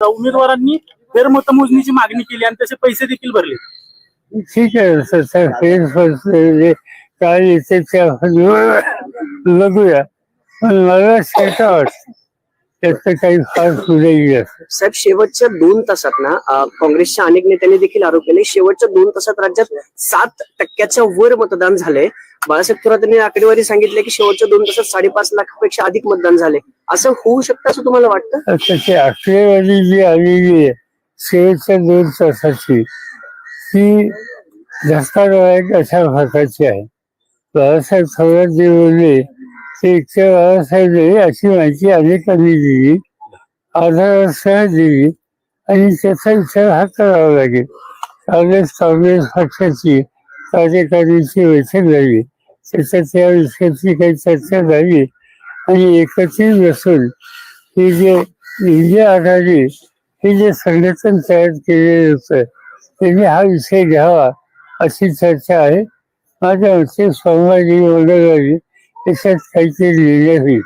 उमेदवारांनी फेरमतमोजणीची मागणी केली आणि तसे पैसे देखील भरले. ठीक आहे सर काय येते बघूया, पण मला शेता वाटतं त्याचं काही फार सुदैवी असतं. साहेब, शेवटच्या 2 तासात ना काँग्रेसच्या अनेक नेत्यांनी देखील आरोप केले, शेवटच्या 2 तासात राज्यात 7% वर मतदान झालंय. बाळासाहेब थोरात यांनी आकडेवारी सांगितले की शेवटच्या 2 तासात 5.5 लाखापेक्षा अधिक मतदान झाले. असं होऊ शकतं असं तुम्हाला वाटतं? त्याची आकडेवारी जी आलेली आहे शेवटच्या 2 तासाची ती धक्कादायक अशा प्रकारची आहे. बाळासाहेब थोरात जे बोलले ते इतके बाळासाहेब अशी माहिती अनेकांनी दिली, आधारासह दिली, आणि त्याचा विचार हा करावा लागेल. काँग्रेस पक्षाची कार्यकारिणीची बैठक झाली, त्याच्यात त्या विषयाची काही चर्चा झाली आणि एकत्रित बसून हे जे इंडिया आघाडी हे जे संघटन तयार केलेलं होतं त्यांनी हा विषय घ्यावा अशी चर्चा आहे. माझ्या मते सोमवारी मंगळवारी त्याच्यात काहीतरी लिहिलं होईल.